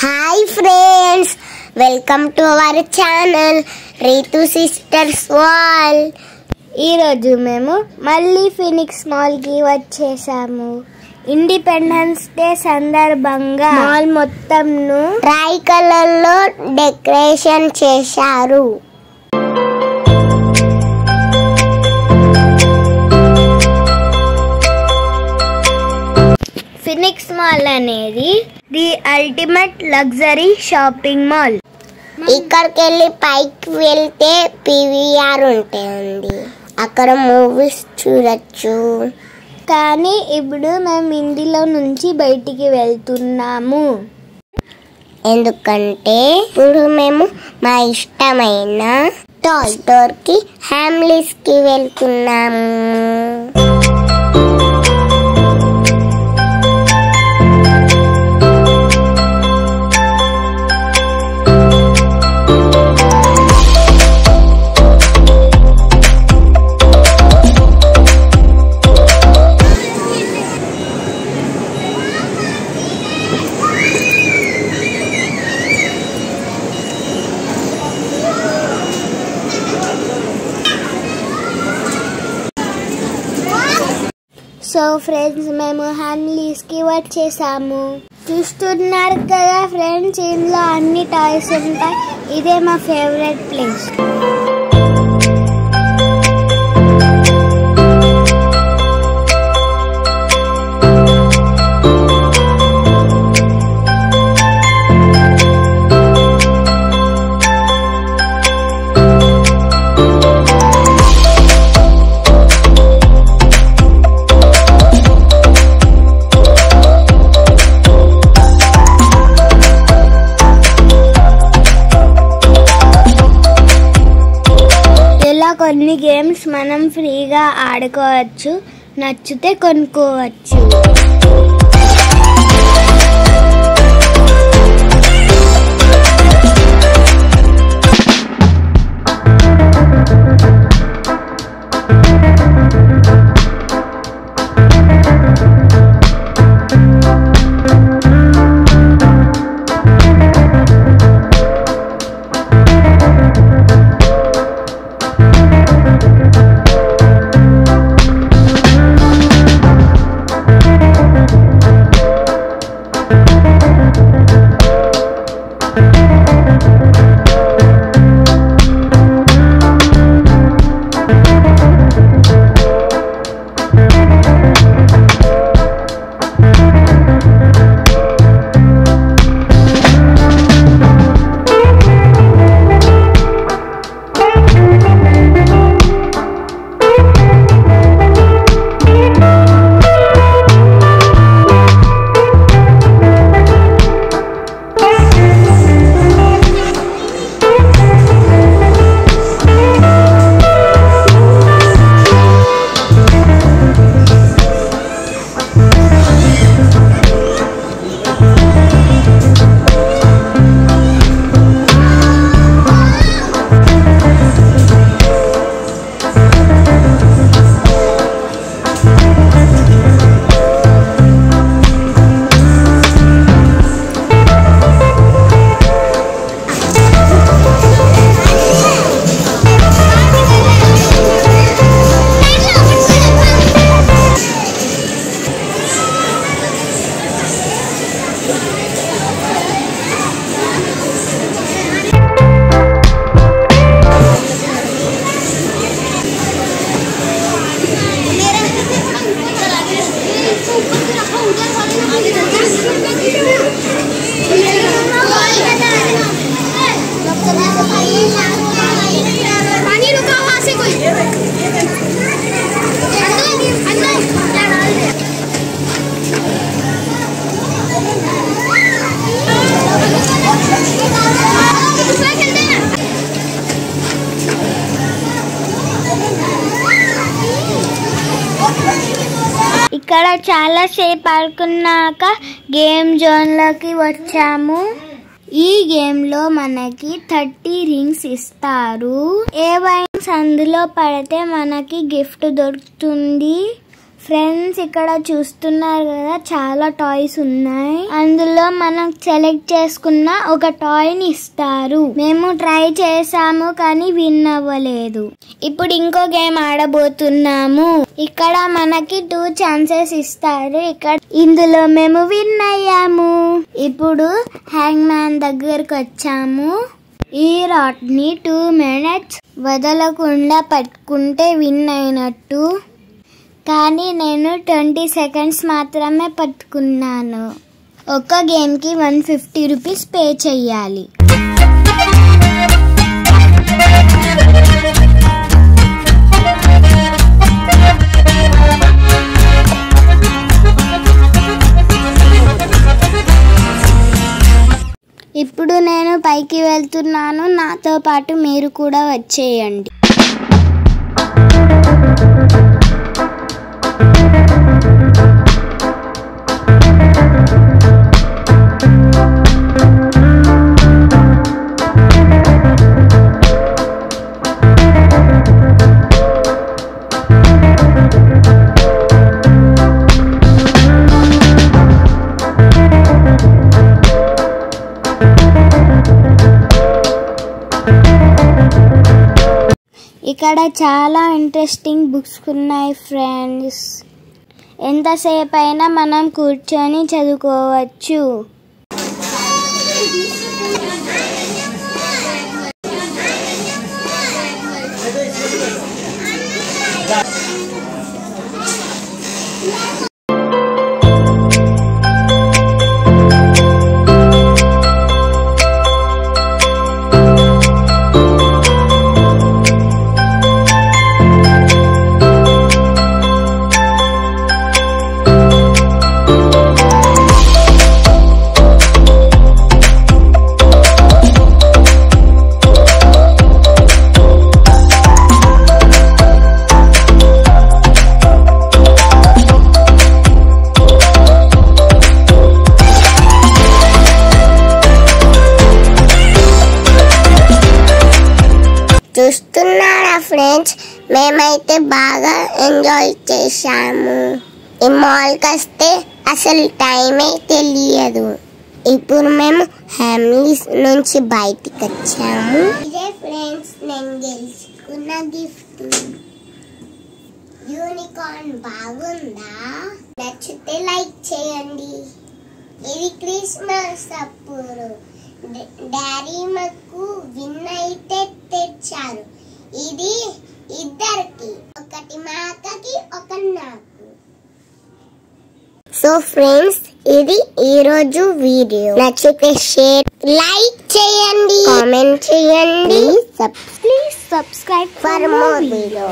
Hi friends, welcome to our channel Ritu sisters wall. ఈరోజు మేము మళ్ళీ ఫినిక్స్ మాల్కి వచ్చేసాము. ఇండిపెండెన్స్ డే సందర్భంగా మాల్ మొత్తంను ట్రై కలర్లో డెకరేషన్ చేశారు. ఫినిక్స్ మాల్ అనేది the ultimate luxury shopping mall. ఇక్కడికి వెళ్ళి పైకి వెళ్తే పీవీఆర్ ఉంటుంది, అక్కడ మూవీస్ చూడొచ్చు. కానీ ఇప్పుడు మేము ఇంటిలో నుంచి బయటికి వెళ్తున్నాము, ఎందుకంటే ఇప్పుడు మేము మా ఇష్టమైన టాయ్ స్టోర్కి హ్యామ్లీస్కి వెళ్తున్నాము. సో ఫ్రెండ్స్, మేము హ్యామ్లీస్కి వచ్చేసాము. చూస్తున్నారు కదా ఫ్రెండ్స్, ఇందులో అన్ని టాయ్స్ ఉంటాయి. ఇదే మా ఫేవరెట్ ప్లేస్. కొన్ని గేమ్స్ మనం ఫ్రీగా ఆడుకోవచ్చు, నచ్చితే కొనుక్కోవచ్చు. ఇక్కడ చాలా సేపు ఆడుకున్నాక గేమ్ జోన్లోకి వచ్చాము. ఈ గేమ్ లో మనకి 30 రింగ్స్ ఇస్తారు. ఏ వైన్స్ అందులో పడితే మనకి గిఫ్ట్ దొరుకుతుంది. ఫ్రెండ్స్ ఇక్కడ చూస్తున్నారు కదా, చాలా టాయ్స్ ఉన్నాయి. అందులో మనం సెలెక్ట్ చేసుకున్న ఒక టాయ్ ని ఇస్తారు. మేము ట్రై చేసాము కానీ విన్ అవ్వలేదు. ఇప్పుడు ఇంకో గేమ్ ఆడబోతున్నాము. ఇక్కడ మనకి 2 ఛాన్సెస్ ఇస్తారు. ఇందులో మేము విన్ అయ్యాము. ఇప్పుడు హ్యాంగ్ మ్యాన్ దగ్గరకు వచ్చాము. ఈ రాడ్ ని 2 minutes వదలకుండా పట్టుకుంటే విన్ అయినట్టు. కానీ నేను 20 seconds మాత్రమే పట్టుకున్నాను. ఒక గేమ్ కి 150 rupees పే చెయ్యాలి. ఇప్పుడు నేను పైకి వెళ్తున్నాను. నాతో పాటు మీరు కూడా వచ్చేయండి. ఇక్కడ చాలా ఇంట్రెస్టింగ్ బుక్స్ ఉన్నాయి ఫ్రెండ్స్. ఎంతసేపు అయినా మనం కూర్చొని చదువుకోవచ్చు. చూస్తున్నారా ఫ్రెండ్స్, మేమైతే బాగా ఎంజాయ్ చేశాము. ఈ మాల్కి వస్తే అసలు టైమే తెలియదు. ఇప్పుడు మేము హ్యామ్లీస్ నుంచి బయటికి వచ్చాము. ఇదే ఫ్రెండ్స్ నేను గెలుచుకున్న గిఫ్ట్. యూనికార్న్ బాగుందా? నచ్చితే లైక్ చేయండి. ఇది క్రిస్మస్ అప్పుడు డాడీ మాకు విన్ అయితే తెచ్చారు. ఇది ఇద్దరికి, ఒకటి మా అక్కకి, ఒకటి నాకు. సో ఫ్రెండ్స్, ఇది ఈరోజు వీడియో. నచ్చితే షేర్, లైక్ చేయండి, కామెంట్ చేయండి. Please subscribe for more video.